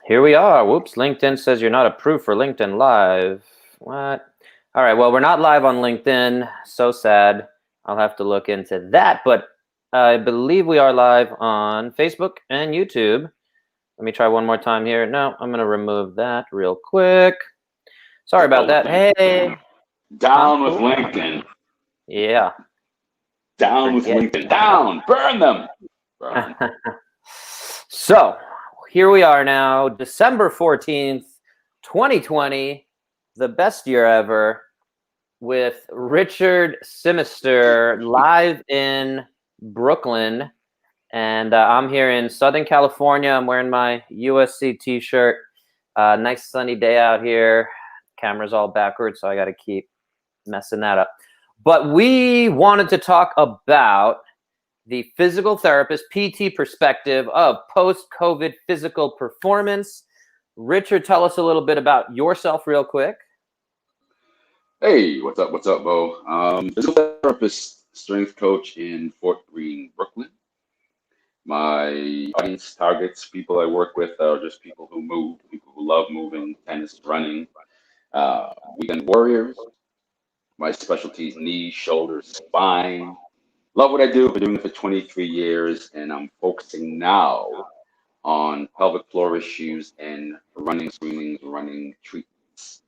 Here we are. Whoops, LinkedIn says you're not approved for LinkedIn Live. What? All right, well, we're not live on LinkedIn. So sad. I'll have to look into that. But I believe we are live on Facebook and YouTube. Let me try one more time here. No, I'm going to remove that real quick. Sorry about that. Hey. Down with LinkedIn. Yeah. Down with LinkedIn. Down. Burn them. Burn. So here we are now, December 14th, 2020, the best year ever, with Richard Symister live in Brooklyn. And I'm here in Southern California. I'm wearing my USC t-shirt. Nice sunny day out here. Camera's all backwards, so I got to keep messing that up. But we wanted to talk about the physical therapist PT perspective of post-COVID physical performance. Richard, tell us a little bit about yourself real quick. Hey, what's up? What's up, Bo? Physical therapist, strength coach in Fort Greene, Brooklyn. My audience targets, people I work with, are just people who move, people who love moving, tennis, running, weekend warriors. My specialty is knees, shoulders, spine. Love what I do. I've been doing it for 23 years, and I'm focusing now on pelvic floor issues and running, screenings, running treatments.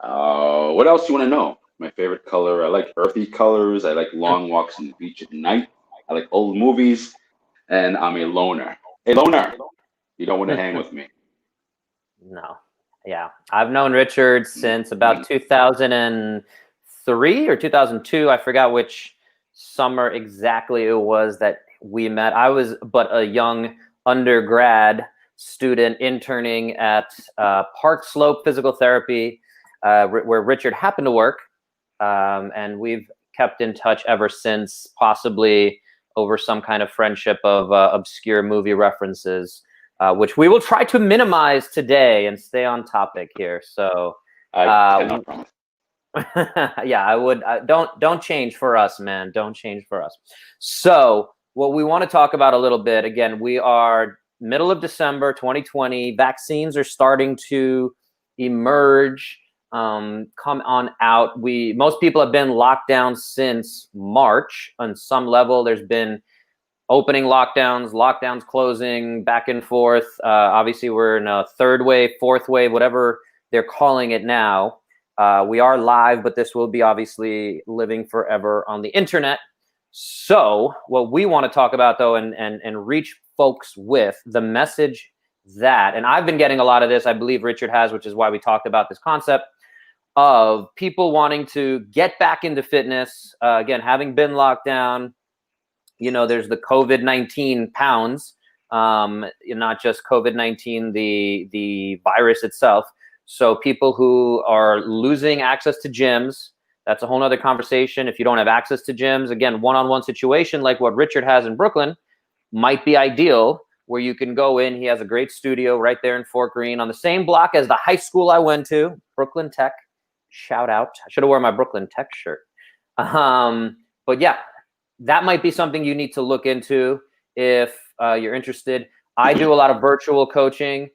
What else do you want to know? My favorite color, I like earthy colors. I like long walks on the beach at night. I like old movies, and I'm a loner. Hey, loner, you don't want to hang with me. No. Yeah. I've known Richard since about 2003 or 2002. I forgot which summer exactly it was that we met. I was but a young undergrad student interning at Park Slope Physical Therapy, where Richard happened to work. And we've kept in touch ever since, possibly over some kind of friendship of obscure movie references, which we will try to minimize today and stay on topic here. So I cannot promise. yeah, I would. Don't change for us, man. Don't change for us. So what we want to talk about a little bit, again, we are middle of December 2020. Vaccines are starting to emerge, come on out. Most people have been locked down since March on some level. There's been opening lockdowns closing, back and forth. Obviously, we're in a third wave, fourth wave, whatever they're calling it now. We are live, but this will be obviously living forever on the internet. So what we want to talk about, though, and reach folks with the message that, and I've been getting a lot of this, I believe Richard has, which is why we talked about this concept of people wanting to get back into fitness. Again, having been locked down, you know, there's the COVID-19 pounds, not just COVID-19, the virus itself. So people who are losing access to gyms, that's a whole nother conversation. If you don't have access to gyms, again, one-on-one situation like what Richard has in Brooklyn might be ideal, where you can go in. He has a great studio right there in Fort Greene on the same block as the high school I went to, Brooklyn Tech. Shout out. I should have worn my Brooklyn Tech shirt. But yeah, that might be something you need to look into if you're interested. I do a lot of virtual coaching.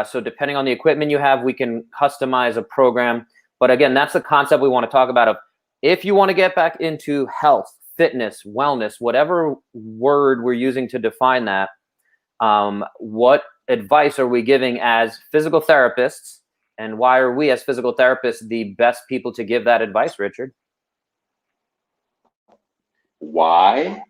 So depending on the equipment you have, we can customize a program. But again, that's the concept we want to talk about of if you want to get back into health, fitness, wellness, whatever word we're using to define that, what advice are we giving as physical therapists? And why are we as physical therapists the best people to give that advice, Richard? Why?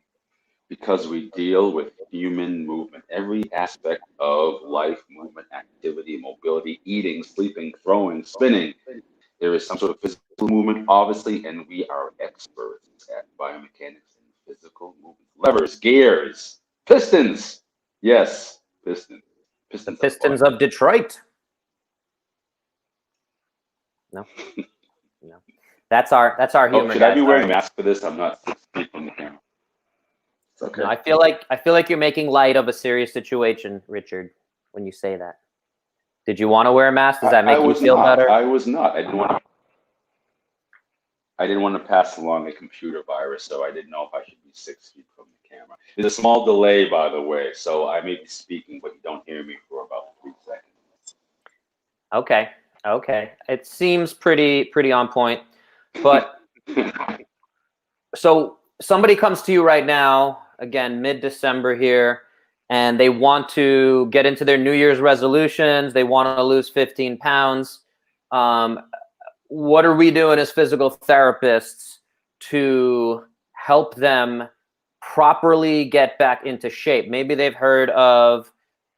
Because we deal with human movement, every aspect of life, movement, activity, mobility, eating, sleeping, throwing, spinning. There is some sort of physical movement, obviously, and we are experts at biomechanics and physical movement. Levers, gears, pistons. Yes, pistons. The Pistons of Detroit. No, no. That's our humor. Should I be wearing a mask for this? I'm not speaking the camera. Okay. No, I feel like you're making light of a serious situation, Richard, when you say that. Did you want to wear a mask? Does that make you feel better? I was not. I didn't want to pass along a computer virus, so I didn't know if I should be 6 feet from the camera. There's a small delay, by the way, so I may be speaking, but you don't hear me for about 3 seconds. Okay. Okay. It seems pretty on point. But so somebody comes to you right now, again, mid-December here, and they want to get into their New Year's resolutions. They want to lose 15 pounds. Um, what are we doing as physical therapists to help them properly get back into shape? Maybe they've heard of,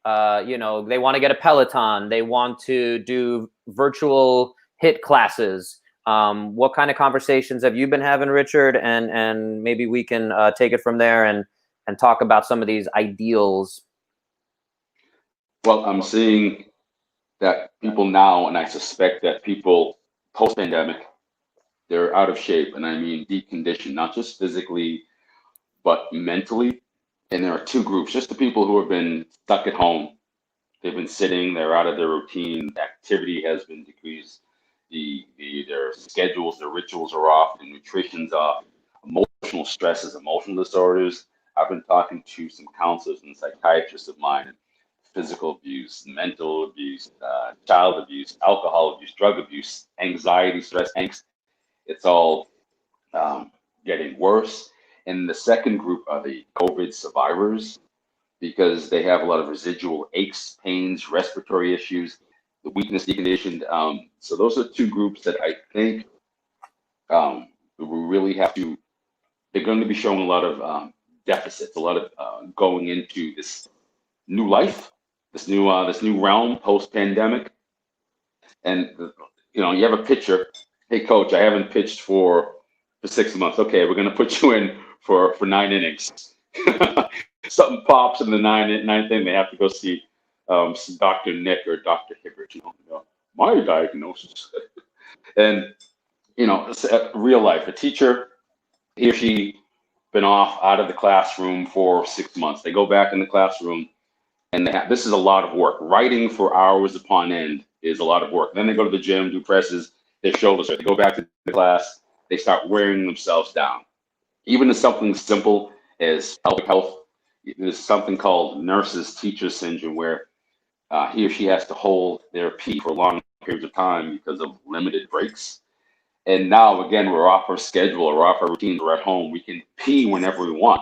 they want to get a Peloton. They want to do virtual HIIT classes. What kind of conversations have you been having, Richard? And maybe we can take it from there and talk about some of these ideals. Well, I'm seeing that people now, and I suspect that people post-pandemic, they're out of shape, and I mean deconditioned, not just physically, but mentally. And there are two groups, just the people who have been stuck at home. They've been sitting, they're out of their routine, activity has been decreased, their schedules, their rituals are off, the nutrition's off, emotional stresses, emotional disorders. I've been talking to some counselors and psychiatrists of mine, and physical abuse, mental abuse, child abuse, alcohol abuse, drug abuse, anxiety, stress, angst. It's all getting worse. And the second group are the COVID survivors, because they have a lot of residual aches, pains, respiratory issues, the weakness, deconditioned. So those are two groups that I think we really have to. They're going to be showing a lot of deficits, a lot of going into this new life, this new realm post pandemic. And you have a pitcher. Hey, coach, I haven't pitched for 6 months. Okay, we're going to put you in for 9 innings. Something pops in the ninth inning, they have to go see Dr. Nick or Dr. Hibbert. My diagnosis. And it's real life. A teacher, he or she been off out of the classroom for 6 months. They go back in the classroom, and this is a lot of work. Writing for hours upon end is a lot of work. Then they go to the gym, do presses, their shoulders hurt. They go back to the class, they start wearing themselves down. Even in something simple as pelvic health, there's something called nurses teacher syndrome, where he or she has to hold their pee for long periods of time because of limited breaks. And now, again, we're off our schedule, we're off our routines, we're at home. We can pee whenever we want.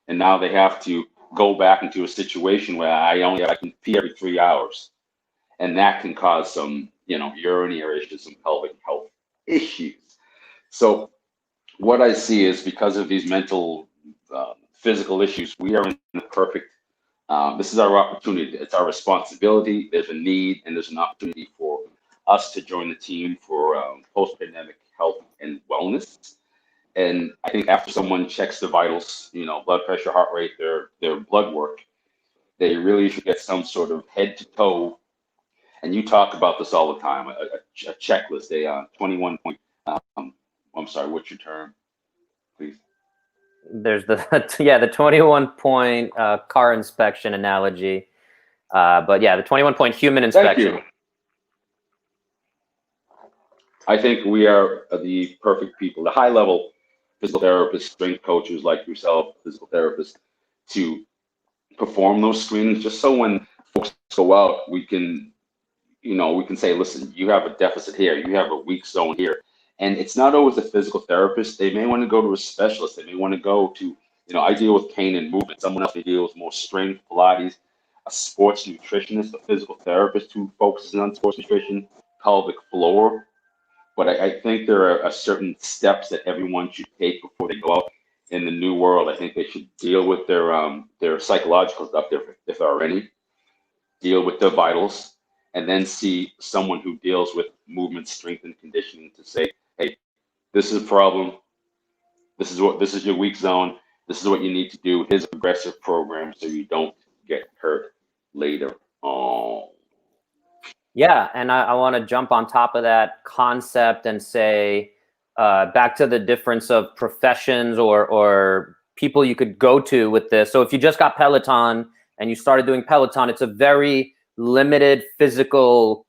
And now they have to go back into a situation where I can pee every 3 hours. And that can cause some, urinary issues, some pelvic health issues. So what I see is, because of these mental, physical issues, we are in the perfect. This is our opportunity. It's our responsibility. There's a need, and there's an opportunity for us to join the team for post-pandemic health and wellness. And I think after someone checks the vitals, blood pressure, heart rate, their blood work, they really should get some sort of head to toe. And you talk about this all the time, a checklist, a 21 point. I'm sorry, what's your term, please? There's the 21 point car inspection analogy. But yeah, the 21 point human inspection. Thank you. I think we are the perfect people, the high level physical therapists, strength coaches like yourself, physical therapists, to perform those screenings, just so when folks go out, we can say, listen, you have a deficit here, you have a weak zone here. And it's not always a physical therapist. They may want to go to a specialist. They may want to go to, I deal with pain and movement. Someone else may deal with more strength, Pilates, a sports nutritionist, a physical therapist who focuses on sports nutrition, pelvic floor. But I think there are certain steps that everyone should take before they go out in the new world. I think they should deal with their psychological stuff, if there are any, deal with their vitals, and then see someone who deals with movement, strength, and conditioning to say, hey, this is a problem. This is your weak zone. This is what you need to do. Here's a progressive program so you don't get hurt later on. Yeah, and I want to jump on top of that concept and say, back to the difference of professions or people you could go to with this. So if you just got Peloton and you started doing Peloton, it's a very limited physical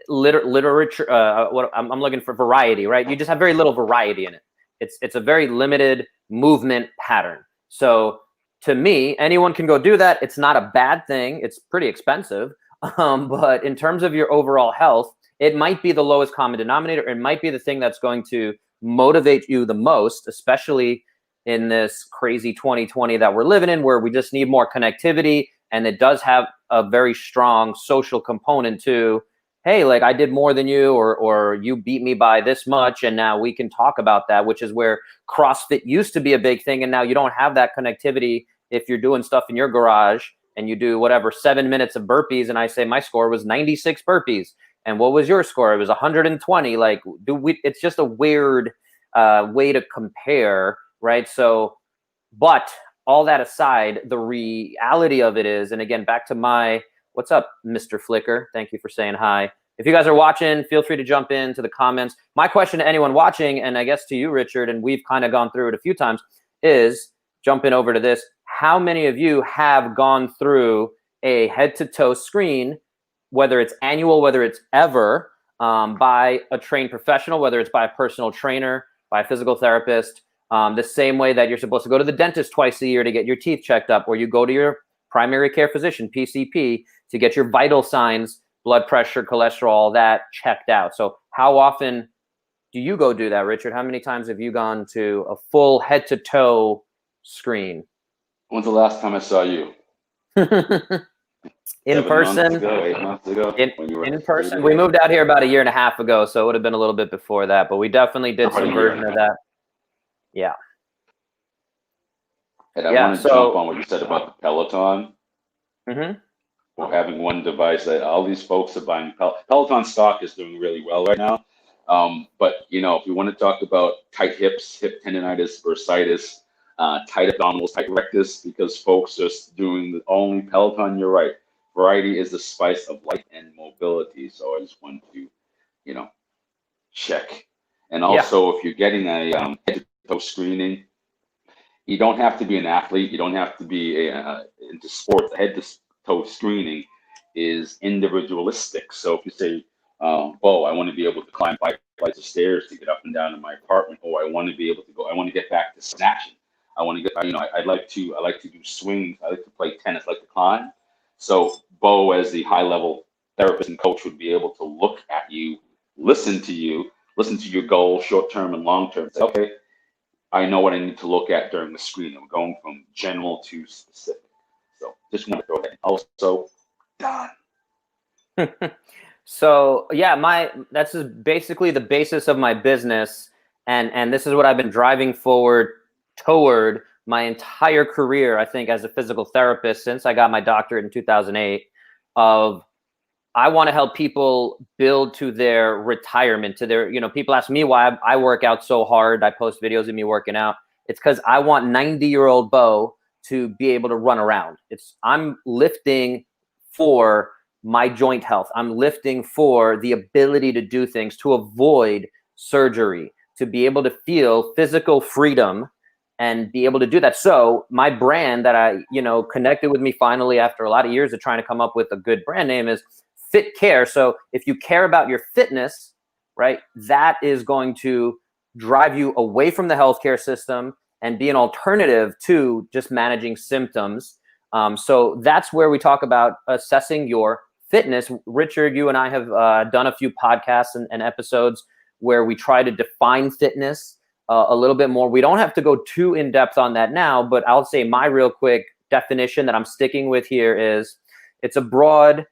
literature. What I'm looking for, variety, right? You just have very little variety in it. It's a very limited movement pattern. So to me, anyone can go do that. It's not a bad thing. It's pretty expensive. But in terms of your overall health, it might be the lowest common denominator. It might be the thing that's going to motivate you the most, especially in this crazy 2020 that we're living in, where we just need more connectivity. And it does have a very strong social component to, hey, like I did more than you, or you beat me by this much. And now we can talk about that, which is where CrossFit used to be a big thing. And now you don't have that connectivity if you're doing stuff in your garage and you do whatever 7 minutes of burpees, and I say my score was 96 burpees, and what was your score? It was 120. Like, it's just a weird way to compare, right? So, but all that aside, the reality of it is, and again, back to my, what's up, Mr. Flicker? Thank you for saying hi. If you guys are watching, feel free to jump into the comments. My question to anyone watching, and I guess to you, Richard, and we've kind of gone through it a few times, is jumping over to this. How many of you have gone through a head-to-toe screen, whether it's annual, whether it's ever, by a trained professional, whether it's by a personal trainer, by a physical therapist, the same way that you're supposed to go to the dentist twice a year to get your teeth checked up, or you go to your primary care physician, PCP, to get your vital signs, blood pressure, cholesterol, all that checked out. So how often do you go do that, Richard? How many times have you gone to a full head-to-toe screen? When's the last time I saw you? In 7 months person. ago, 8 months ago. In person. We moved out here about 1.5 years ago, so it would have been a little bit before that, but we definitely did some version of that. Yeah. And I want to jump on what you said about the Peloton. Mm-hmm. Or having one device that all these folks are buying. Peloton stock is doing really well right now. But, you know, if we want to talk about tight hips, hip tendonitis, bursitis, tight abdominals, tight rectus, because folks just doing the only Peloton, you're right. Variety is the spice of life and mobility. So I just want to, you know, check. And also, if you're getting a head-to-toe screening, you don't have to be an athlete. You don't have to be into sports. Head-to-toe screening is individualistic. So if you say, oh, I want to be able to climb 5 flights of stairs to get up and down in my apartment, or I want to be able to go, I want to get back to snatching. I want to get, you know, I like to do swings. I like to play tennis, I like to climb. So Bo, as the high-level therapist and coach, would be able to look at you, listen to your goals, short-term and long-term. Say, okay, I know what I need to look at during the screen. I'm going from general to specific. So just want to throw that in. Also, done. So yeah, that's basically the basis of my business, and this is what I've been driving forward toward my entire career, I think, as a physical therapist since I got my doctorate in 2008. Of I want to help people build to their retirement, to their, you know, people ask me why I work out so hard. I post videos of me working out. It's because I want 90-year-old Bo to be able to run around. I'm lifting for my joint health. I'm lifting for the ability to do things, to avoid surgery, to be able to feel physical freedom and be able to do that. So my brand that I, you know, connected with me finally after a lot of years of trying to come up with a good brand name is Fit Care. So if you care about your fitness, right, that is going to drive you away from the healthcare system and be an alternative to just managing symptoms. So that's where we talk about assessing your fitness. Richard, you and I have done a few podcasts and episodes where we try to define fitness a little bit more. We don't have to go too in depth on that now, but I'll say my real quick definition that I'm sticking with here is it's a broad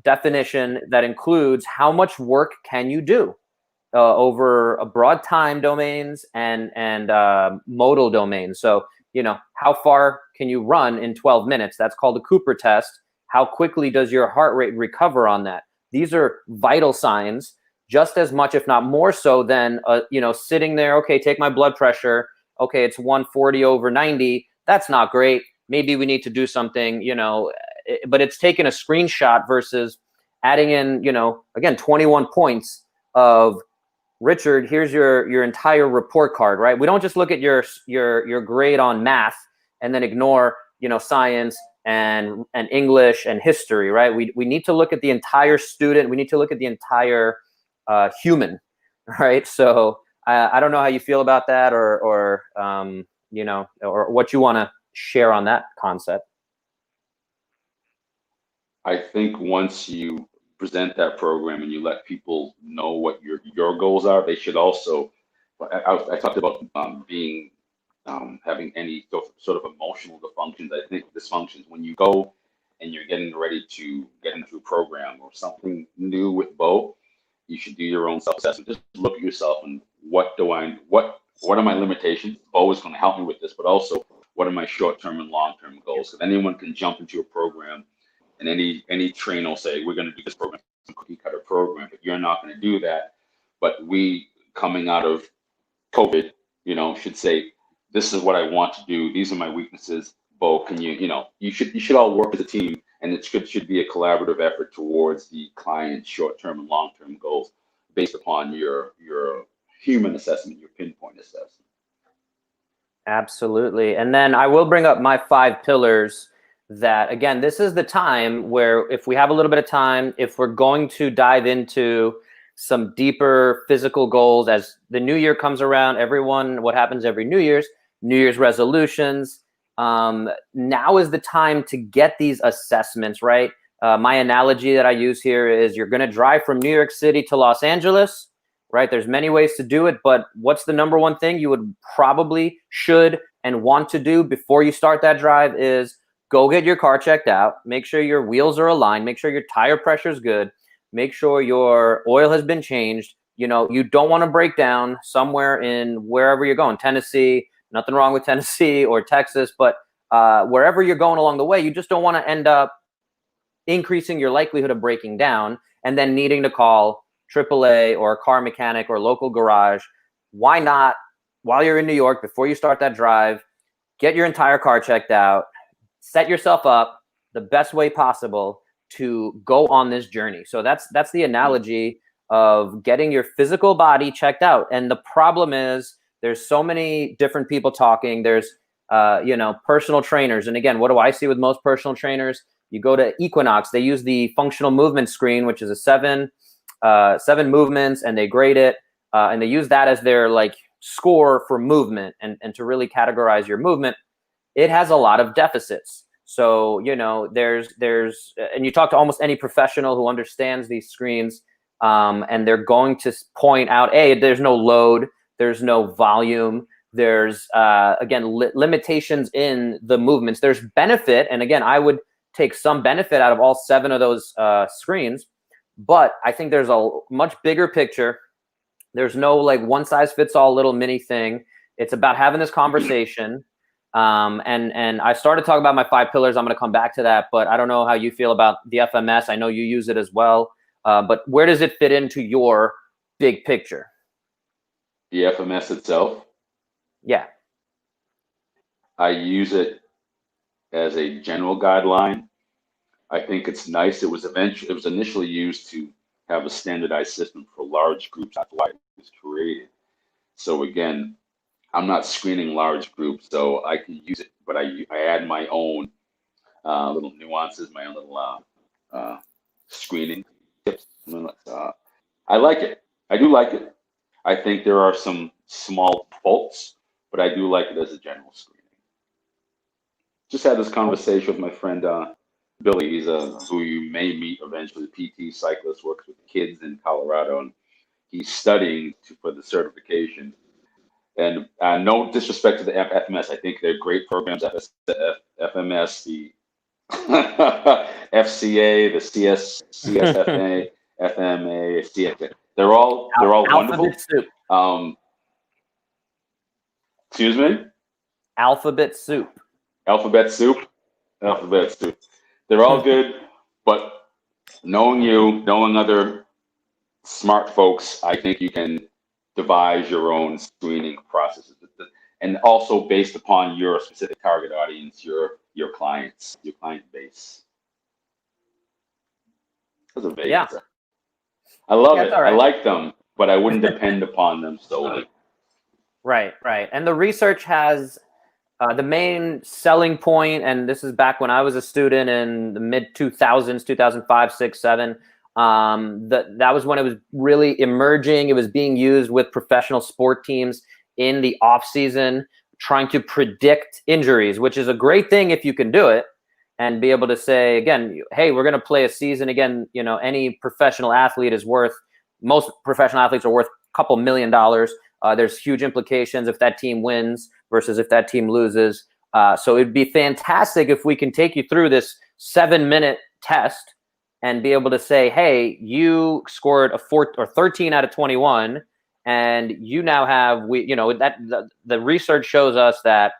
definition that includes how much work can you do over a broad time domains and modal domains. So, you know, how far can you run in 12 minutes? That's called the Cooper test. How quickly does your heart rate recover on that? These are vital signs just as much, if not more so than, you know, sitting there, okay, take my blood pressure. Okay, it's 140 over 90. That's not great. Maybe we need to do something, you know, but it's taking a screenshot versus adding in, you know, again, 21 points of Richard, here's your entire report card, right? We don't just look at your grade on math and then ignore, you know, science and English and history, right? We need to look at the entire student. We need to look at the entire human, right? So I don't know how you feel about that, or you know, or what you want to share on that concept. I think once you present that program and you let people know what your goals are, they should also. I talked about being having any sort of emotional dysfunctions. I think dysfunctions when you go and you're getting ready to get into a program or something new with Bo, you should do your own self-assessment. Just look at yourself and what are my limitations? Bo is going to help me with this, but also what are my short-term and long-term goals? Because anyone can jump into a program and any trainer will say, we're going to do this program, some cookie cutter program, but you're not going to do that. But we, coming out of COVID, should say, this is what I want to do. These are my weaknesses. Bo, can you should all work as a team, and it should be a collaborative effort towards the client's short-term and long-term goals based upon your human assessment, your pinpoint assessment. Absolutely. And then I will bring up my 5 pillars that, again, this is the time where if we have a little bit of time, if we're going to dive into some deeper physical goals as the new year comes around, what happens every New Year's resolutions. Now is the time to get these assessments, right? My analogy that I use here is you're going to drive from New York City to Los Angeles, right? There's many ways to do it, but what's the number one thing you would probably should and want to do before you start that drive is go get your car checked out, make sure your wheels are aligned, make sure your tire pressure is good, make sure your oil has been changed. You don't want to break down somewhere in wherever you're going, Tennessee, nothing wrong with Tennessee or Texas, but wherever you're going along the way, you just don't want to end up increasing your likelihood of breaking down and then needing to call AAA or a car mechanic or local garage. Why not, while you're in New York, before you start that drive, get your entire car checked out, set yourself up the best way possible to go on this journey. So that's the analogy of getting your physical body checked out. And the problem is there's so many different people talking. There's personal trainers. And again, what do I see with most personal trainers? You go to Equinox, they use the functional movement screen, which is a seven movements, and they grade it. And they use that as their score for movement and to really categorize your movement. It has a lot of deficits. So, there's, and you talk to almost any professional who understands these screens, and they're going to point out, there's no load, there's no volume, there's, limitations in the movements. There's benefit. And again, I would take some benefit out of all 7 of those screens, but I think there's a much bigger picture. There's no one size fits all little mini thing. It's about having this conversation. And I started talking about my 5 pillars. I'm going to come back to that, but I don't know how you feel about the FMS. I know you use it as well, but where does it fit into your big picture? The FMS itself? Yeah. I use it as a general guideline. I think it's nice. It was initially used to have a standardized system for large groups. That's why it was created. So again, I'm not screening large groups, so I can use it, but I add my own little nuances, my own little screening tips. I like it. I do like it. I think there are some small faults, but I do like it as a general screening. Just had this conversation with my friend Billy. He's who you may meet eventually. PT cyclist, works with kids in Colorado, and he's studying for the certification. And no disrespect to the FMS, I think they're great programs. FMS, the FCA, the CSFA, FMA, CFA. They're all wonderful. Soup. Excuse me? Alphabet soup. Alphabet soup. They're all good, but knowing other smart folks, I think you can devise your own screening processes, and also based upon your specific target audience, your clients, your client base. That's a vague answer. I love it. Right. I like them, but I wouldn't depend upon them solely. Right. And the research has the main selling point, and this is back when I was a student in the mid 2000s, 2005, 6, 7. That was when it was really emerging. It was being used with professional sport teams in the off season, trying to predict injuries, which is a great thing if you can do it. and be able to say, again, hey, we're going to play a season. Again, you know, any professional athlete is worth, most professional athletes are worth a couple $1 million. There's huge implications if that team wins versus if that team loses. So it'd be fantastic if we can take you through this 7-minute test and be able to say, hey, you scored a 13 out of 21, and you now have, the research shows us that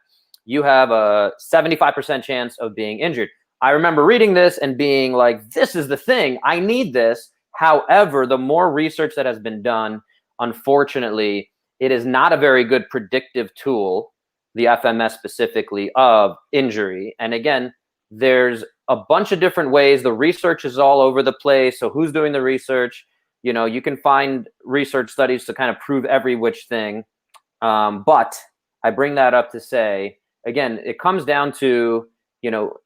you have a 75% chance of being injured. I remember reading this and being like, this is the thing, I need this. However, the more research that has been done, unfortunately, it is not a very good predictive tool, the FMS specifically, of injury. And again, there's a bunch of different ways. The research is all over the place. So who's doing the research? You know, you can find research studies to kind of prove every which thing. But I bring that up to say, again, it comes down to, you know,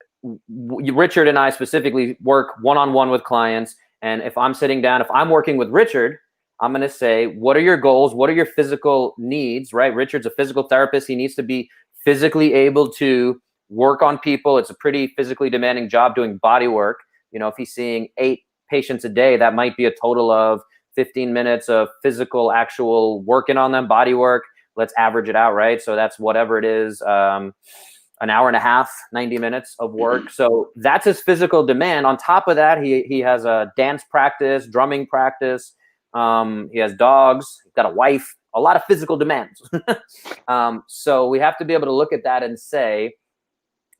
Richard and I specifically work one-on-one with clients. And if I'm sitting down, if I'm working with Richard, I'm going to say, what are your goals? What are your physical needs, right? Richard's a physical therapist. He needs to be physically able to work on people. It's a pretty physically demanding job doing body work. You know, if he's seeing 8 patients a day, that might be a total of 15 minutes of physical, actual working on them, body work. Let's average it out, right? So that's whatever it is, an hour and a half, 90 minutes of work. So that's his physical demand. On top of that, he has a dance practice, drumming practice. He has dogs, he's got a wife, a lot of physical demands. So we have to be able to look at that and say,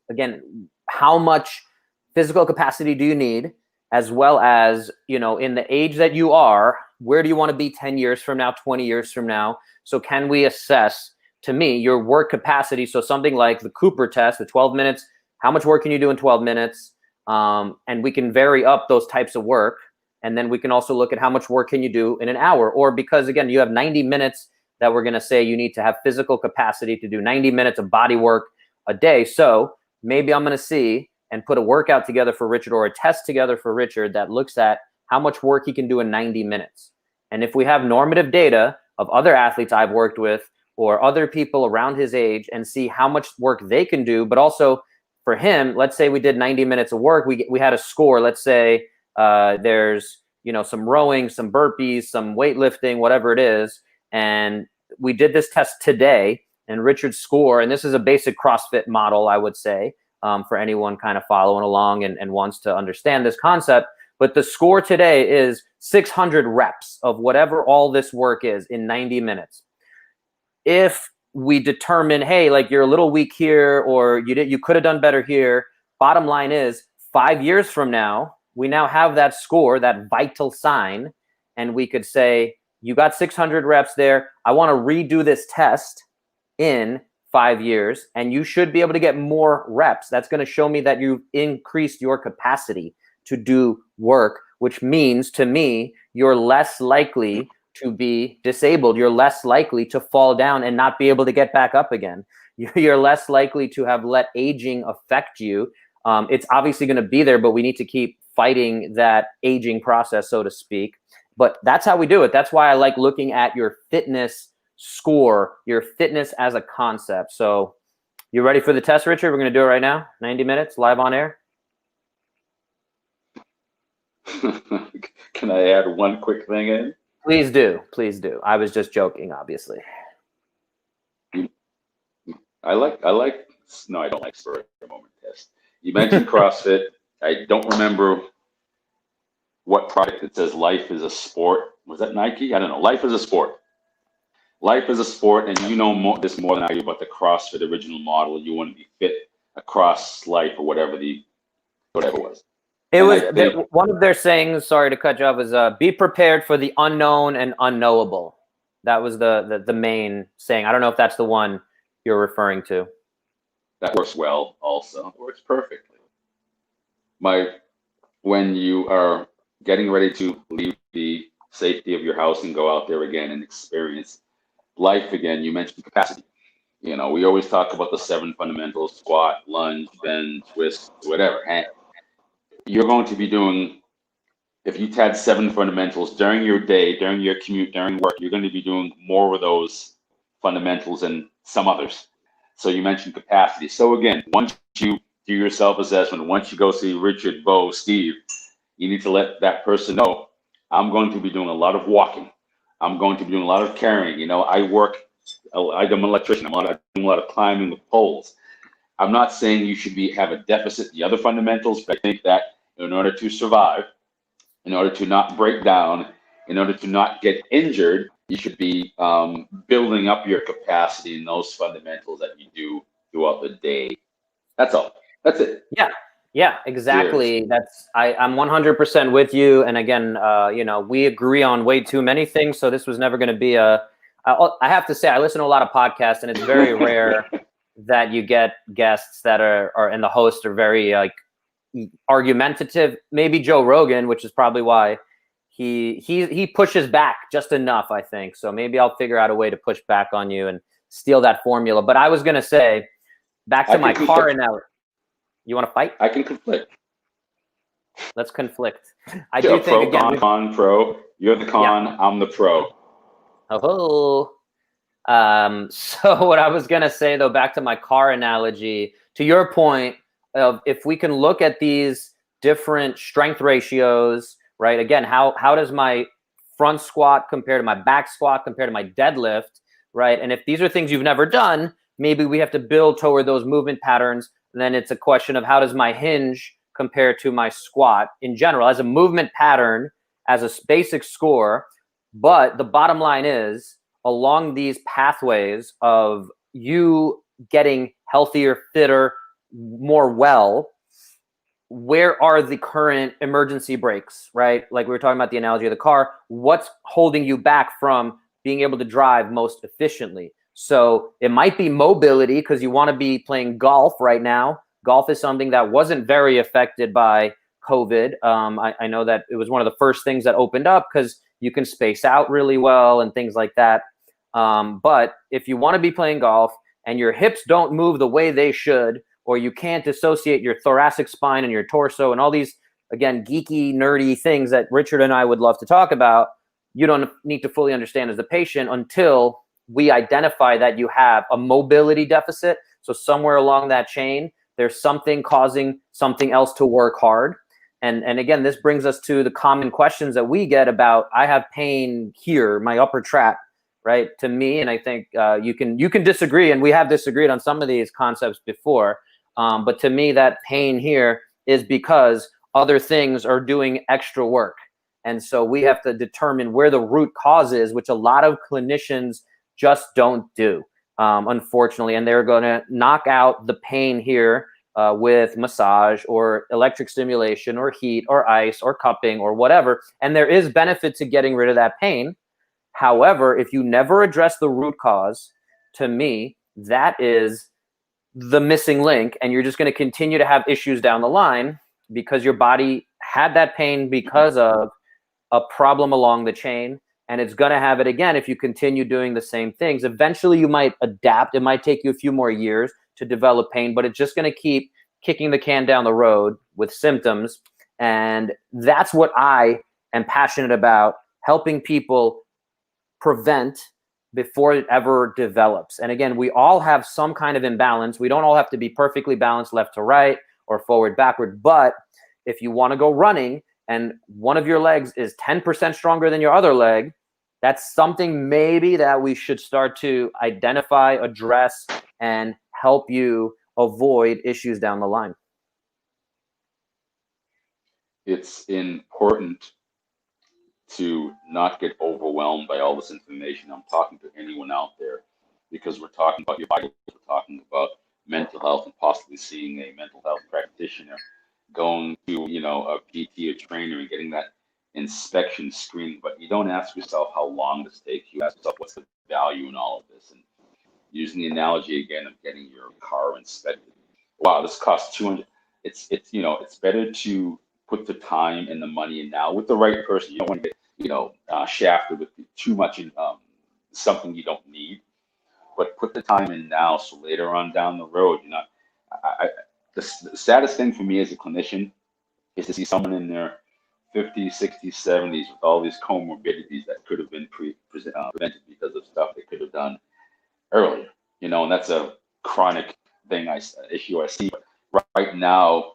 again, how much physical capacity do you need, as well as, you know, in the age that you are, where do you want to be 10 years from now, 20 years from now? So can we assess, to me, your work capacity? So something like the Cooper test, the 12 minutes, how much work can you do in 12 minutes? And we can vary up those types of work. And then we can also look at how much work can you do in an hour, or because again, you have 90 minutes that we're going to say you need to have physical capacity to do 90 minutes of body work a day. So maybe I'm going to see and put a workout together for Richard, or a test together for Richard that looks at how much work he can do in 90 minutes. And if we have normative data of other athletes I've worked with or other people around his age and see how much work they can do, but also for him, let's say we did 90 minutes of work, we had a score, let's say, there's, you know, some rowing, some burpees, some weightlifting, whatever it is. And we did this test today, and Richard's score, and this is a basic CrossFit model, I would say, for anyone kind of following along and wants to understand this concept. But the score today is 600 reps of whatever all this work is in 90 minutes. If we determine, hey, like you're a little weak here, or you could have done better here, bottom line is 5 years from now, we now have that score, that vital sign, and we could say, you got 600 reps there. I want to redo this test in 5 years, and you should be able to get more reps. That's going to show me that you've increased your capacity to do work, which means to me, you're less likely to be disabled. You're less likely to fall down and not be able to get back up again. You're less likely to have let aging affect you. It's obviously going to be there, but we need to keep fighting that aging process, so to speak. But that's how we do it. That's why I like looking at your fitness score, your fitness as a concept. So you ready for the test, Richard? We're going to do it right now. 90 minutes live on air. Can I add one quick thing in? Please do. Please do. I was just joking, obviously. I don't like spur of the moment test. You mentioned CrossFit. I don't remember what product it says life is a sport. Was that Nike? I don't know. Life is a sport. Life is a sport, and you know this more than I do about the CrossFit original model. You want to be fit across life, or whatever it was. It was one of their sayings, sorry to cut you off, is be prepared for the unknown and unknowable. That was the main saying. I don't know if that's the one you're referring to. That works well also. It works perfectly. When you are getting ready to leave the safety of your house and go out there again and experience life again, you mentioned capacity. You know, we always talk about the 7 fundamentals: squat, lunge, bend, twist, whatever. And you're going to be doing, if you had 7 fundamentals during your day, during your commute, during work, you're going to be doing more of those fundamentals than some others. So you mentioned capacity. So again, once you do your self-assessment. Once you go see Richard, Bo, Steve, you need to let that person know, I'm going to be doing a lot of walking. I'm going to be doing a lot of carrying. I'm an electrician. I'm doing a lot of climbing with poles. I'm not saying you should have a deficit in the other fundamentals, but I think that in order to survive, in order to not break down, in order to not get injured, you should be building up your capacity in those fundamentals that you do throughout the day. That's all. That's it. Yeah, Cheers. exactly. I'm 100% with you. And again, we agree on way too many things. So this was never going to be I have to say, I listen to a lot of podcasts, and it's very rare that you get guests that and the hosts are very like argumentative. Maybe Joe Rogan, which is probably why he pushes back just enough, I think. So maybe I'll figure out a way to push back on you and steal that formula. But I was going to say, back to my car analogy. You want to fight? I can conflict. Let's conflict. I do think again. Con, pro. You're the con. Yeah. I'm the pro. Oh. So what I was gonna say though, back to my car analogy, to your point of if we can look at these different strength ratios, right? Again, how does my front squat compare to my back squat compare to my deadlift, right? And if these are things you've never done, maybe we have to build toward those movement patterns. And then it's a question of how does my hinge compare to my squat in general as a movement pattern, as a basic score. But the bottom line is, along these pathways of you getting healthier, fitter, more well, where are the current emergency brakes, right? Like we were talking about the analogy of the car. What's holding you back from being able to drive most efficiently? So it might be mobility because you want to be playing golf right now. Golf is something that wasn't very affected by COVID. I know that it was one of the first things that opened up because you can space out really well and things like that. But if you want to be playing golf and your hips don't move the way they should, or you can't dissociate your thoracic spine and your torso and all these, again, geeky, nerdy things that Richard and I would love to talk about, you don't need to fully understand as a patient until we identify that you have a mobility deficit. So somewhere along that chain, there's something causing something else to work hard. And again, this brings us to the common questions that we get about, I have pain here, my upper trap, right? To me, and I think you can disagree, and we have disagreed on some of these concepts before, but to me, that pain here is because other things are doing extra work. And so we have to determine where the root cause is, which a lot of clinicians just don't do, unfortunately. And they're going to knock out the pain here with massage or electric stimulation or heat or ice or cupping or whatever. And there is benefit to getting rid of that pain. However, if you never address the root cause, to me, that is the missing link. And you're just going to continue to have issues down the line because your body had that pain because of a problem along the chain. And it's going to have it again if you continue doing the same things. Eventually, you might adapt. It might take you a few more years to develop pain, but it's just going to keep kicking the can down the road with symptoms. And that's what I am passionate about, helping people prevent before it ever develops. And again, we all have some kind of imbalance. We don't all have to be perfectly balanced left to right or forward, backward. But if you want to go running and one of your legs is 10% stronger than your other leg, that's something maybe that we should start to identify, address, and help you avoid issues down the line. It's important to not get overwhelmed by all this information. I'm talking to anyone out there because we're talking about your body, we're talking about mental health and possibly seeing a mental health practitioner, going to, a PT or trainer and getting that inspection screen. But you don't ask yourself how long this takes. You ask yourself what's the value in all of this. And using the analogy again of getting your car inspected. Wow, this costs 200. It's better to put the time and the money in now with the right person. You don't want to get shafted with too much in something you don't need, but put the time in now so later on down the road, the saddest thing for me as a clinician is to see someone in their 50s, 60s, 70s with all these comorbidities that could have been prevented because of stuff they could have done earlier, and that's a chronic issue I see. But right now,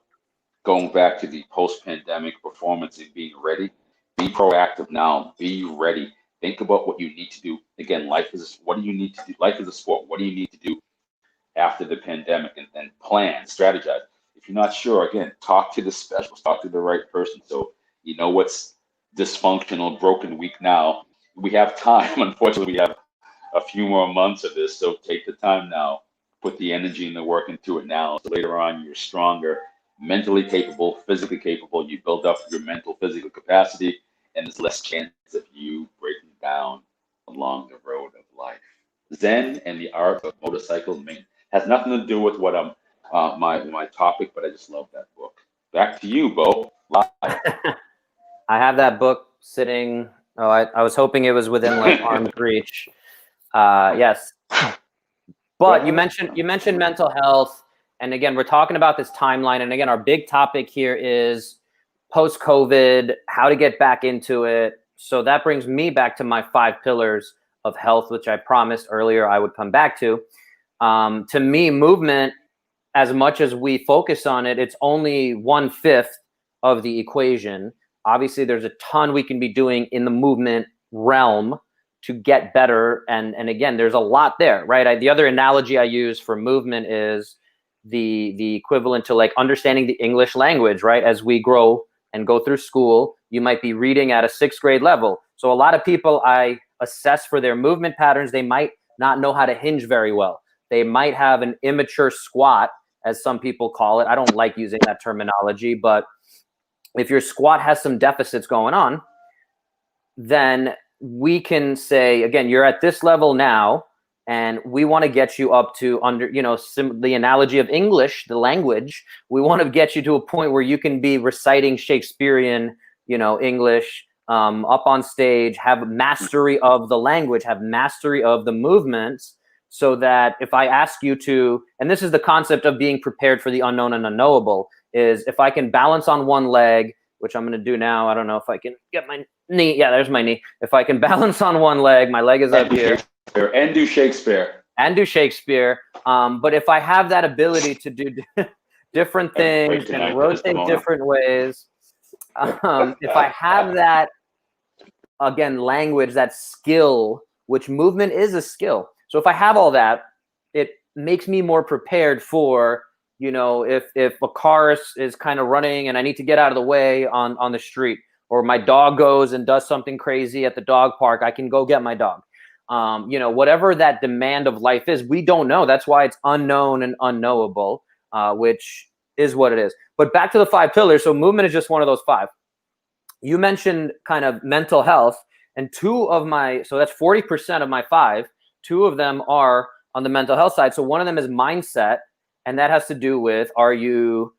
going back to the post-pandemic performance and being ready, be proactive now, be ready. Think about what you need to do. Again, what do you need to do? Life is a sport. What do you need to do after the pandemic, and plan, strategize. If you're not sure, again, talk to the specialist, talk to the right person. So you know what's dysfunctional, broken, weak now. We have time. Unfortunately, we have a few more months of this. So take the time now, put the energy and the work into it now. So later on, you're stronger, mentally capable, physically capable. You build up your mental, physical capacity, and there's less chance of you breaking down along the road of life. Zen and the Art of Motorcycle Maintenance has nothing to do with what I'm my topic, but I just love that book. Back to you, Bo. Live. I have that book sitting. Oh, I was hoping it was within like arm's reach. Yes, but you mentioned mental health, and again, we're talking about this timeline. And again, our big topic here is post-COVID, how to get back into it. So that brings me back to my 5 pillars of health, which I promised earlier I would come back to. To me, movement, as much as we focus on it, it's only 1/5 of the equation. Obviously, there's a ton we can be doing in the movement realm to get better. And again, there's a lot there, right? The other analogy I use for movement is the equivalent to like understanding the English language, right? As we grow and go through school, you might be reading at a 6th grade level. So a lot of people I assess for their movement patterns, they might not know how to hinge very well. They might have an immature squat, as some people call it. I don't like using that terminology, but if your squat has some deficits going on, then we can say, again, you're at this level now, and we want to get you up to the analogy of English, the language. We want to get you to a point where you can be reciting Shakespearean, English, up on stage, have mastery of the language, have mastery of the movements, so that if I ask you to, and this is the concept of being prepared for the unknown and unknowable, is if I can balance on one leg, which I'm going to do now. I don't know if I can get my knee. Yeah, there's my knee. If I can balance on one leg, my leg is up here. And do Shakespeare. But if I have that ability to do different things and rotate different ways, if I have that, again, language, that skill, which movement is a skill. So if I have all that, it makes me more prepared for, if a car is kind of running and I need to get out of the way on the street, or my dog goes and does something crazy at the dog park, I can go get my dog. Whatever that demand of life is, we don't know. That's why it's unknown and unknowable, which is what it is. But back to the 5 pillars. So movement is just one of those 5. You mentioned kind of mental health, and so that's 40% of my 5. 2 of them are on the mental health side. So one of them is mindset, and that has to do with, are you,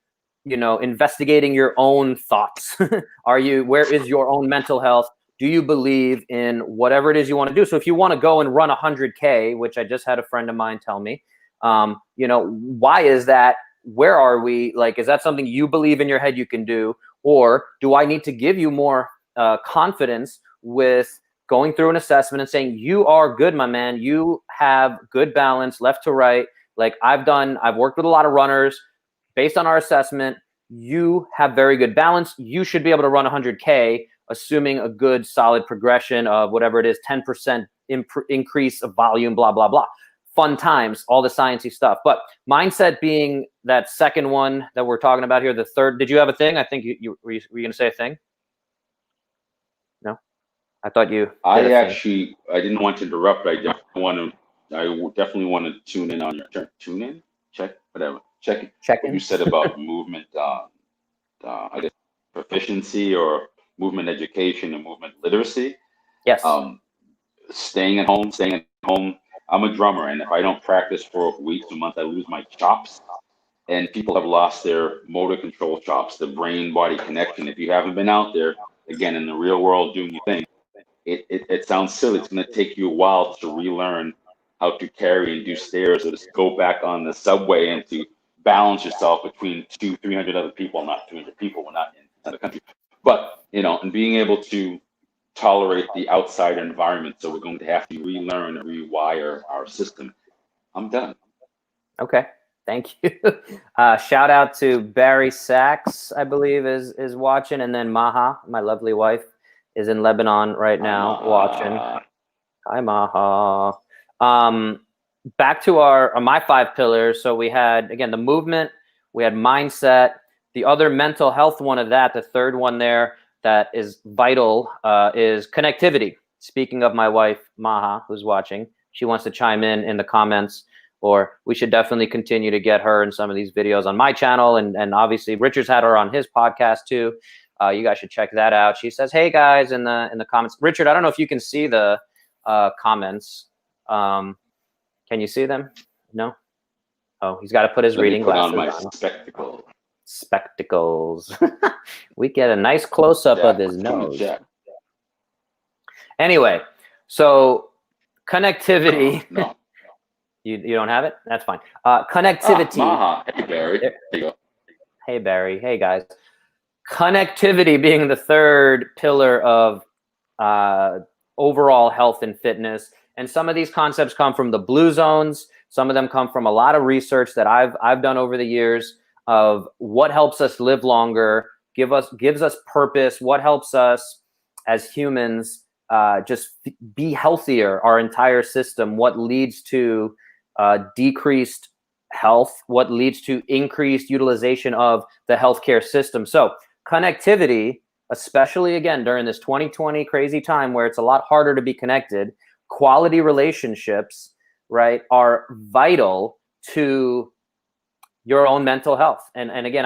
investigating your own thoughts? Where is your own mental health? Do you believe in whatever it is you want to do? So if you want to go and run 100K, which I just had a friend of mine tell me, why is that? Where are we? Like, is that something you believe in your head you can do? Or do I need to give you more confidence with going through an assessment and saying, you are good, my man. You have good balance left to right. Like I've worked with a lot of runners. Based on our assessment, you have very good balance. You should be able to run 100K, assuming a good solid progression of whatever it is, 10% increase of volume, blah, blah, blah. Fun times, all the sciencey stuff. But mindset being that second one that we're talking about here, the third. Did you have a thing? I think you were going to say a thing? No? I thought you. I didn't want to interrupt. I definitely want to tune in on your turn. Tune in? Check? Whatever. Check what you said about movement, I guess, proficiency or movement education and movement literacy. Yes. Staying at home. I'm a drummer, and if I don't practice for weeks or months, I lose my chops. And people have lost their motor control chops, the brain-body connection. If you haven't been out there, again, in the real world doing your thing, it sounds silly. It's going to take you a while to relearn how to carry and do stairs, or to go back on the subway and to balance yourself between 200-300 other people. Not 200 people. We're not in another country. But, and being able to tolerate the outside environment. So we're going to have to relearn and rewire our system. I'm done. Okay. Thank you. Shout out to Barry Sachs, I believe is watching, and then Maha, my lovely wife, is in Lebanon right now watching. Hi, Maha. Back to our my 5 pillars. So we had, again, the movement, we had mindset, the other mental health one of that, the third one there that is vital is connectivity. Speaking of my wife, Maha, who's watching, she wants to chime in the comments, or we should definitely continue to get her in some of these videos on my channel. And obviously Richard's had her on his podcast too. You guys should check that out. She says, hey guys, in the comments. Richard, I don't know if you can see the comments. Can you see them? No? Oh, he's got to put his reading glasses on. Spectacles. Spectacles. We get a nice close-up of his nose. Anyway, so connectivity. No. You don't have it? That's fine. Connectivity. Maha. Hey, Barry. There you go. Hey, Barry. Hey, guys. Connectivity being the third pillar of overall health and fitness. And some of these concepts come from the blue zones. Some of them come from a lot of research that I've done over the years of what helps us live longer, gives us purpose, what helps us as humans just be healthier, our entire system, what leads to decreased health, what leads to increased utilization of the healthcare system. So connectivity, especially again during this 2020 crazy time where it's a lot harder to be connected, quality relationships, right, are vital to your own mental health. And again,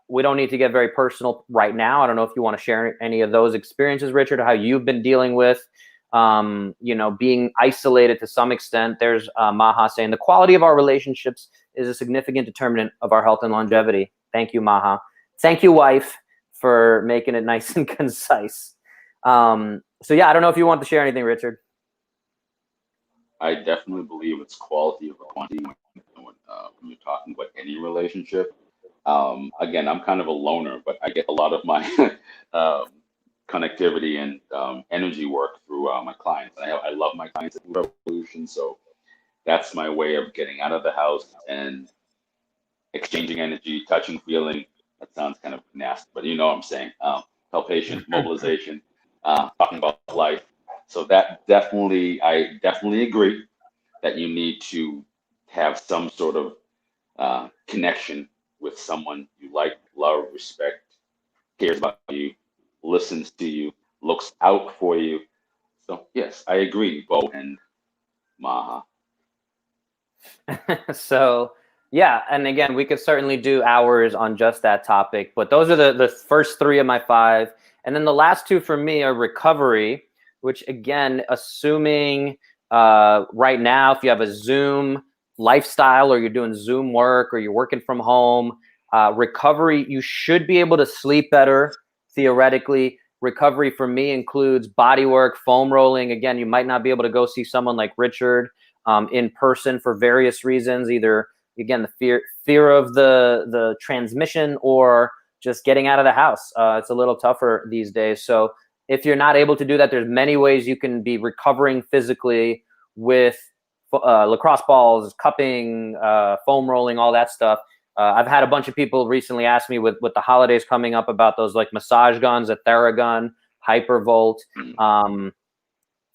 we don't need to get very personal right now. I don't know if you want to share any of those experiences, Richard, how you've been dealing with, being isolated to some extent. There's Maha saying the quality of our relationships is a significant determinant of our health and longevity. Thank you, Maha. Thank you, wife, for making it nice and concise. So yeah, I don't know if you want to share anything, Richard. I definitely believe it's quality over quantity when you're talking about any relationship. Again, I'm kind of a loner, but I get a lot of my connectivity and energy work through my clients. I love my clients at Revolution, so that's my way of getting out of the house and exchanging energy, touching, feeling. That sounds kind of nasty, but you know what I'm saying. Palpation, mobilization, talking about life. So that I definitely agree that you need to have some sort of connection with someone you like, love, respect, cares about you, listens to you, looks out for you. So yes, I agree, Bo and Maha. So yeah, and again, we could certainly do hours on just that topic, but those are the first 3 of my 5. And then the last 2 for me are recovery, which again, assuming right now, if you have a Zoom lifestyle or you're doing Zoom work or you're working from home, recovery, you should be able to sleep better, theoretically. Recovery for me includes body work, foam rolling. Again, you might not be able to go see someone like Richard in person for various reasons, either, again, the fear of the transmission or just getting out of the house. It's a little tougher these days. So if you're not able to do that, there's many ways you can be recovering physically with lacrosse balls, cupping, foam rolling, all that stuff. I've had a bunch of people recently ask me with the holidays coming up about those like massage guns, a Theragun, Hypervolt.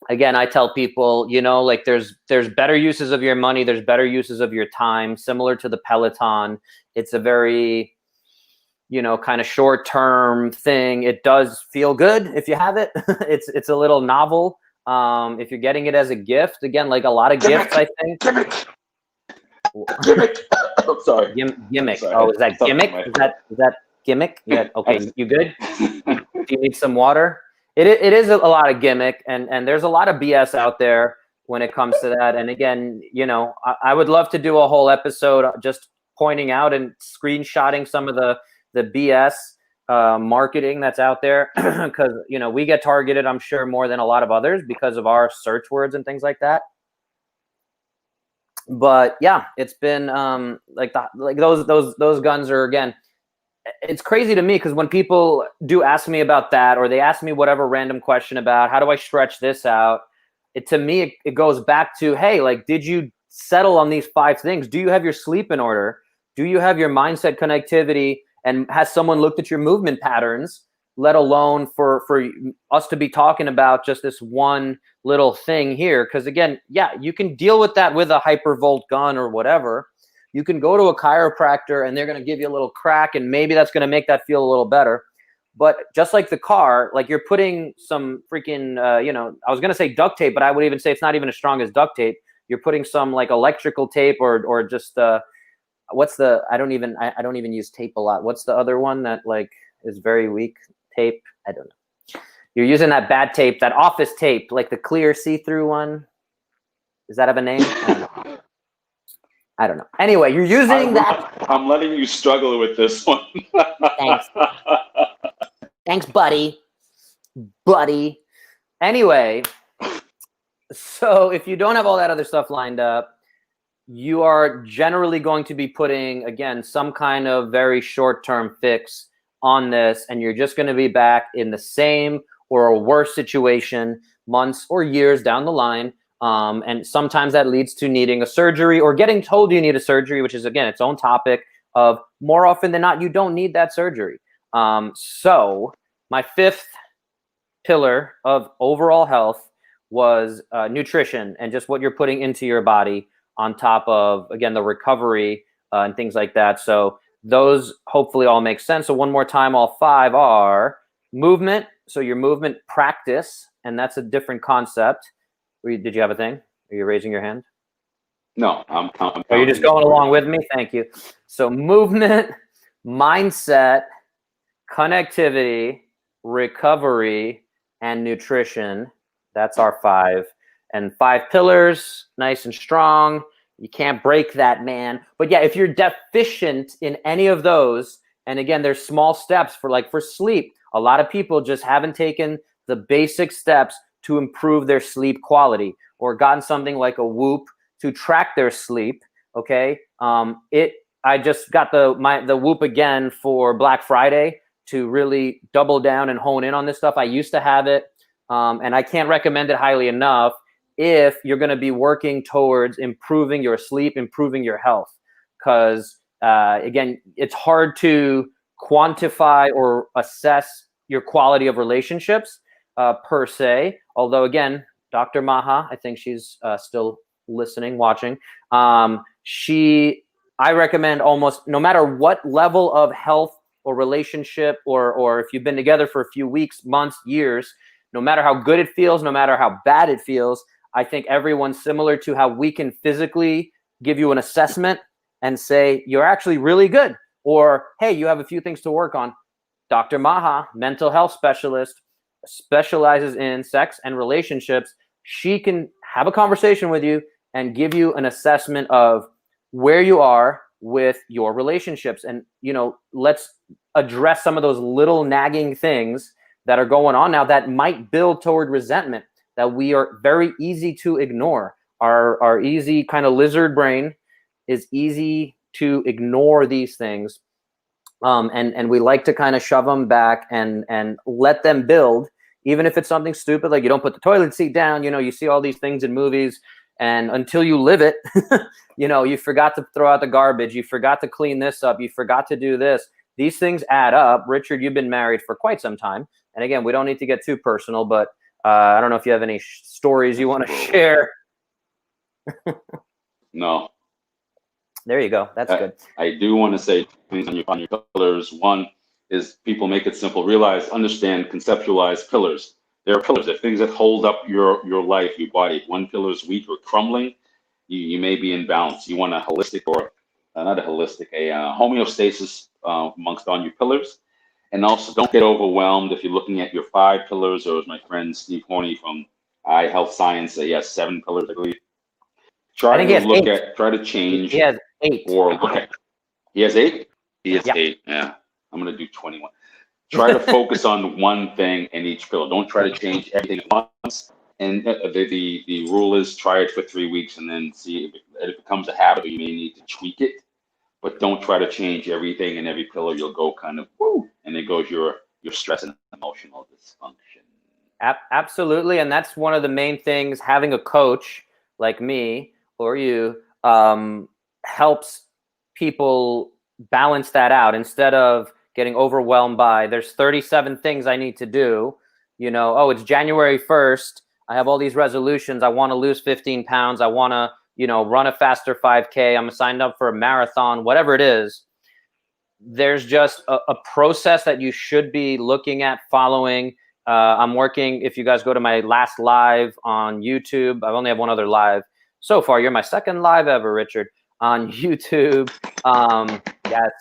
Again, I tell people, like there's better uses of your money. There's better uses of your time, similar to the Peloton. It's a very, kind of short-term thing. It does feel good if you have it. It's a little novel. If you're getting it as a gift, again, like a lot of gifts, I think. Gimmick. I'm sorry. Gimmick. Sorry. Oh, is that gimmick? Is that gimmick? Yeah. Okay. You good? Do you need some water? It is a lot of gimmick, and there's a lot of BS out there when it comes to that. And again, I would love to do a whole episode just pointing out and screenshotting some of the BS marketing that's out there, because we get targeted, I'm sure, more than a lot of others because of our search words and things like that. But yeah, it's been those guns are, again, it's crazy to me because when people do ask me about that, or they ask me whatever random question about how do I stretch this out, to me it goes back to, hey, like, did you settle on these 5 things. Do you have your sleep in order? Do you have your mindset connectivity? And has someone looked at your movement patterns, let alone for us to be talking about just this one little thing here? Because again, yeah, you can deal with that with a hypervolt gun or whatever. You can go to a chiropractor and they're going to give you a little crack, and maybe that's going to make that feel a little better. But just like the car, like you're putting some freaking, I was going to say duct tape, but I would even say it's not even as strong as duct tape. You're putting some like electrical tape or just what's the, I don't even use tape a lot. What's the other one that like is very weak? Tape? I don't know. You're using that bad tape, that office tape, like the clear see-through one. Does that have a name? I don't know. Anyway, you're using that. I'm letting you struggle with this one. Thanks. Thanks, buddy. Anyway, so if you don't have all that other stuff lined up, you are generally going to be putting, again, some kind of very short-term fix on this, and you're just going to be back in the same or a worse situation months or years down the line. And sometimes that leads to needing a surgery or getting told you need a surgery, which is, again, its own topic of more often than not, you don't need that surgery. So my 5th pillar of overall health was nutrition and just what you're putting into your body on top of, again, the recovery and things like that. So those hopefully all make sense. So one more time, all 5 are movement. So your movement practice, and that's a different concept. Did you have a thing? Are you raising your hand? No, I'm counting. Are you just going along with me? Thank you. So movement, mindset, connectivity, recovery, and nutrition. That's our 5. And 5 pillars, nice and strong. You can't break that, man. But yeah, if you're deficient in any of those, and again, there's small steps for sleep. A lot of people just haven't taken the basic steps to improve their sleep quality or gotten something like a Whoop to track their sleep. Okay. I just got the Whoop again for Black Friday to really double down and hone in on this stuff. I used to have it. And I can't recommend it highly enough if you're going to be working towards improving your sleep, improving your health. Because, again, it's hard to quantify or assess your quality of relationships per se. Although, again, Dr. Maha, I think she's still listening, watching. I recommend almost no matter what level of health or relationship or if you've been together for a few weeks, months, years, no matter how good it feels, no matter how bad it feels, I think everyone's similar to how we can physically give you an assessment and say, you're actually really good. Or, hey, you have a few things to work on. Dr. Maha, mental health specialist, specializes in sex and relationships. She can have a conversation with you and give you an assessment of where you are with your relationships. And, let's address some of those little nagging things that are going on now that might build toward resentment that we are very easy to ignore. Our easy kind of lizard brain is easy to ignore these things. And we like to kind of shove them back and let them build, even if it's something stupid, like you don't put the toilet seat down, you see all these things in movies, and until you live it, you forgot to throw out the garbage, you forgot to clean this up, you forgot to do this. These things add up. Richard, you've been married for quite some time. And again, we don't need to get too personal, but I don't know if you have any stories you want to share. No. There you go. That's good. I do want to say things on your pillars. One is people make it simple. Realize, understand, conceptualize pillars. There are pillars. They're things that hold up your life, your body. If one pillar is weak or crumbling, you may be in balance. You want a holistic or not a holistic, a homeostasis amongst all your pillars. And also, don't get overwhelmed if you're looking at your 5 pillars, or as my friend Steve Horney from iHealth Science, he has 7 pillars, I believe. Try to change. He has 8. Or look at, he has 8? He has 8. Yeah, I'm going to do 21. Try to focus on one thing in each pillar. Don't try to change everything at once. And the rule is try it for 3 weeks and then see if it becomes a habit, you may need to tweak it. But don't try to change everything in every pillar. You'll go kind of, woo, and there goes your stress and emotional dysfunction. Absolutely. And that's one of the main things, having a coach like me or you helps people balance that out instead of getting overwhelmed by there's 37 things I need to do. Oh, it's January 1st. I have all these resolutions. I want to lose 15 pounds. I want to, run a faster 5K. I'm signed up for a marathon, whatever it is. There's just a process that you should be looking at following. I'm working, if you guys go to my last live on YouTube, I've only have one other live so far. You're my second live ever, Richard, on YouTube. Yes.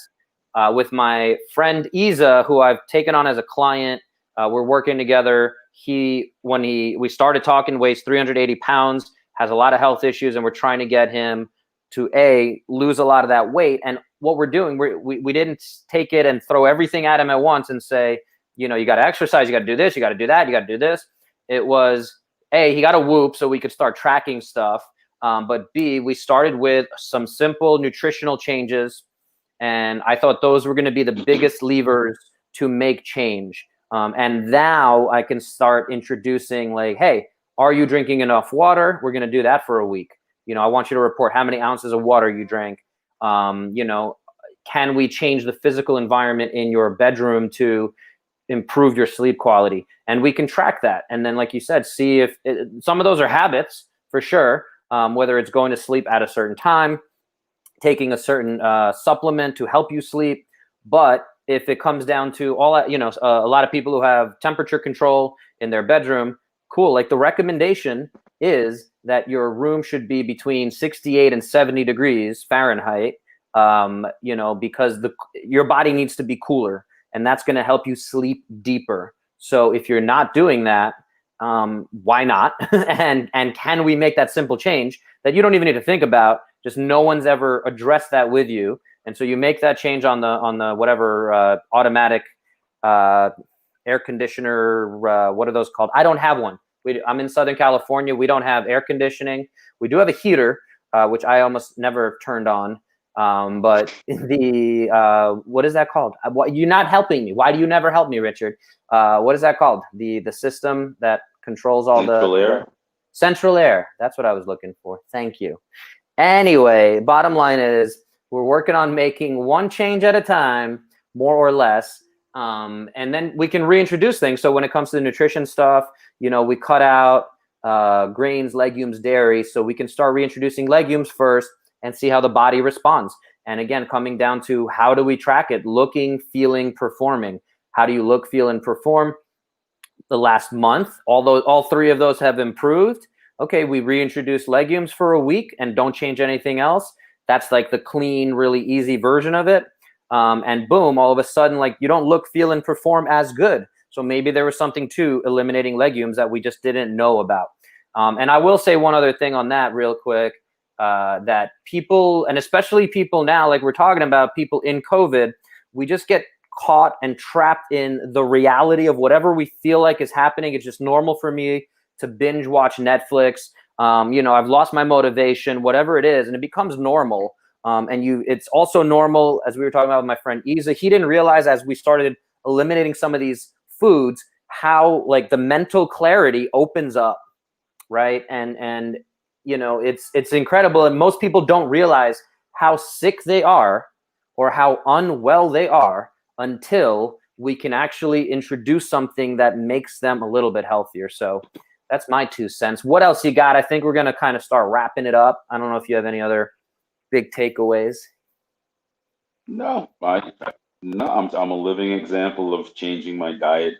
With my friend Isa, who I've taken on as a client. We're working together. We started talking, weighs 380 pounds, has a lot of health issues, and we're trying to get him to lose a lot of that weight. And what we're doing, we didn't take it and throw everything at him at once and say, you got to exercise, you got to do this, you got to do that, you got to do this. It was he got a Whoop so we could start tracking stuff. But B, we started with some simple nutritional changes. And I thought those were going to be the biggest levers to make change. And now I can start introducing like, hey, are you drinking enough water? We're going to do that for a week. I want you to report how many ounces of water you drank. Can we change the physical environment in your bedroom to improve your sleep quality? And we can track that. And then, like you said, see if some of those are habits for sure, whether it's going to sleep at a certain time, taking a certain supplement to help you sleep. But if it comes down to a lot of people who have temperature control in their bedroom, cool. Like the recommendation is that your room should be between 68 and 70 degrees Fahrenheit, because your body needs to be cooler, and that's going to help you sleep deeper. So if you're not doing that, why not? and can we make that simple change that you don't even need to think about? Just no one's ever addressed that with you. And so you make that change on the whatever automatic air conditioner. What are those called? I don't have one. I'm in Southern California. We don't have air conditioning. We do have a heater, which I almost never turned on. But what is that called? You're not helping me. Why do you never help me, Richard? What is that called? The system that controls all Central air. Central air. That's what I was looking for. Thank you. Anyway, bottom line is we're working on making one change at a time, more or less. And then we can reintroduce things. So when it comes to the nutrition stuff, we cut out grains, legumes, dairy. So we can start reintroducing legumes first and see how the body responds. And again, coming down to how do we track it? Looking, feeling, performing. How do you look, feel, and perform? The last month, all three of those have improved. Okay, we reintroduce legumes for a week and don't change anything else. That's like the clean, really easy version of it. And boom, all of a sudden, like you don't look, feel, and perform as good. So maybe there was something to eliminating legumes that we just didn't know about. And I will say one other thing on that real quick, that people, and especially people now, like we're talking about people in COVID, we just get caught and trapped in the reality of whatever we feel like is happening. It's just normal for me to binge watch Netflix. I've lost my motivation, whatever it is, and it becomes normal. It's also normal, as we were talking about with my friend Isa, he didn't realize as we started eliminating some of these foods, how like the mental clarity opens up, right? And it's incredible. And most people don't realize how sick they are or how unwell they are until we can actually introduce something that makes them a little bit healthier. So that's my 2 cents. What else you got? I think we're going to kind of start wrapping it up. I don't know if you have any other big takeaways. No, I'm a living example of changing my diet.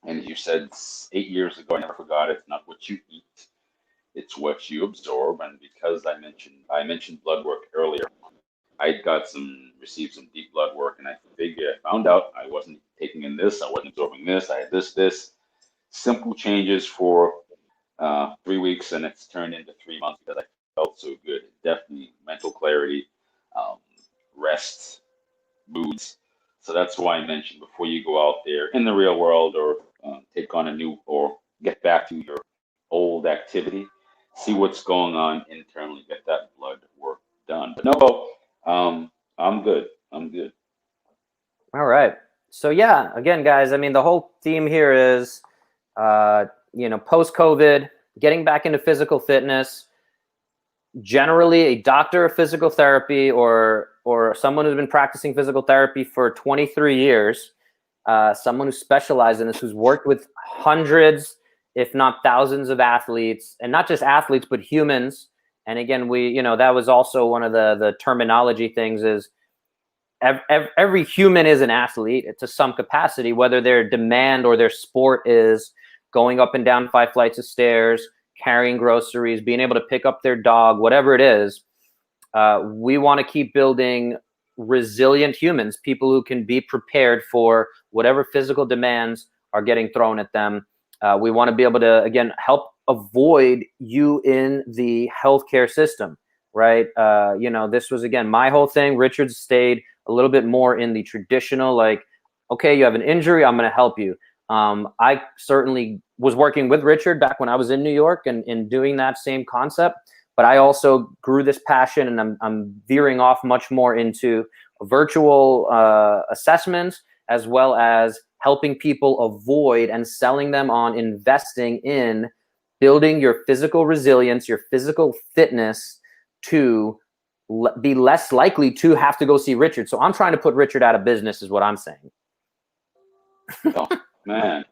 And as you said 8 years ago, I never forgot, it's not what you eat, it's what you absorb. And because I mentioned blood work earlier, I received some deep blood work, and I found out I wasn't taking in this, I wasn't absorbing this, I had this. Simple changes for 3 weeks, and it's turned into 3 months because I felt so good. Definitely mental clarity, rest, moods. So that's why I mentioned before you go out there in the real world or take on a new or get back to your old activity, see what's going on internally, get that blood work done. But no, I'm good. All right. So yeah, again, guys, I mean, the whole theme here is, post-COVID, getting back into physical fitness. generally a doctor of physical therapy or someone who's been practicing physical therapy for 23 years, someone who specializes in this, who's worked with hundreds, if not thousands of athletes, and not just athletes, but humans. And again, that was also one of the terminology things is every human is an athlete to some capacity, whether their demand or their sport is going up and down 5 flights of stairs, carrying groceries, being able to pick up their dog, whatever it is. We want to keep building resilient humans, people who can be prepared for whatever physical demands are getting thrown at them. We want to be able to, again, help avoid you in the healthcare system, right? This was, again, my whole thing. Richard stayed a little bit more in the traditional, like, okay, you have an injury, I'm going to help you. I certainly was working with Richard back when I was in New York and doing that same concept, but I also grew this passion, and I'm veering off much more into virtual assessments, as well as helping people avoid and selling them on investing in building your physical resilience, your physical fitness to be less likely to have to go see Richard. So I'm trying to put Richard out of business is what I'm saying. Oh, man.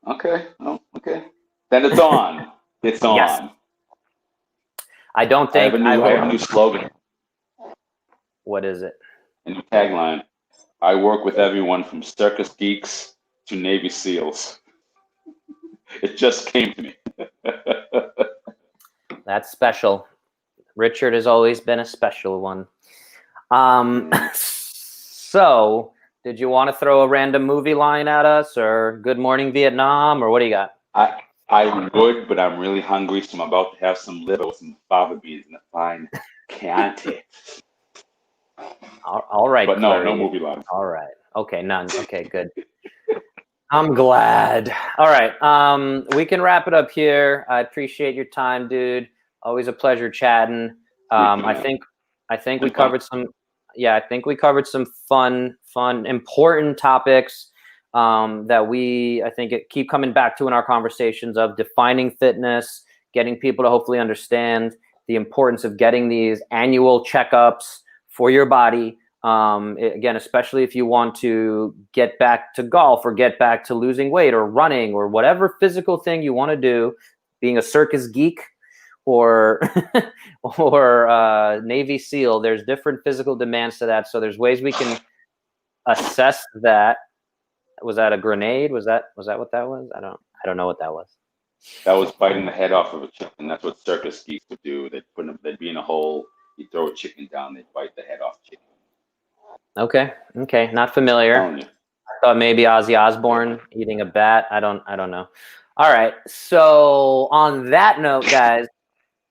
Okay. Oh, okay. Then it's on. It's on. Yes. I don't think I have a new slogan. What is it? A new tagline. I work with everyone from circus geeks to Navy SEALs. It just came to me. That's special. Richard has always been a special one. So did you want to throw a random movie line at us, or Good Morning Vietnam, or what do you got? I would, but I'm really hungry, so I'm about to have some liver with some fava beans and a fine Chianti. All right. But Clary. no movie line. All right. Okay, none. Okay, good. I'm glad. All right. We can wrap it up here. I appreciate your time, dude. Always a pleasure chatting. I think we covered some. Yeah, I think we covered some fun, important topics that I think keep coming back to in our conversations of defining fitness, getting people to hopefully understand the importance of getting these annual checkups for your body. Again, especially if you want to get back to golf or get back to losing weight or running or whatever physical thing you want to do, being a circus geek or Navy SEAL, there's different physical demands to that. So there's ways we can assess that. Was that a grenade? Was that what that was? I don't know what that was. That was biting the head off of a chicken. That's what circus geeks would do. They'd be in a hole. You throw a chicken down. They'd bite the head off chicken. Okay. Not familiar. I thought maybe Ozzy Osbourne eating a bat. I don't know. All right. So on that note, guys,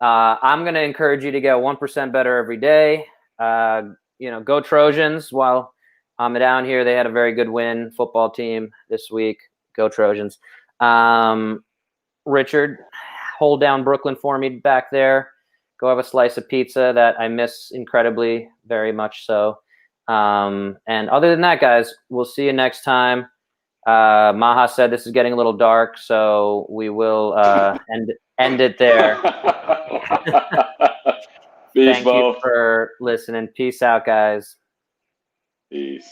I'm going to encourage you to get 1% better every day. Go Trojans. While I'm down here, they had a very good win football team this week. Go Trojans. Richard, hold down Brooklyn for me back there. Go have a slice of pizza that I miss incredibly, very much so. And other than that, guys, we'll see you next time. Maha said this is getting a little dark, so we will end it there. Peace, Thank you for listening. Peace out, guys. Peace.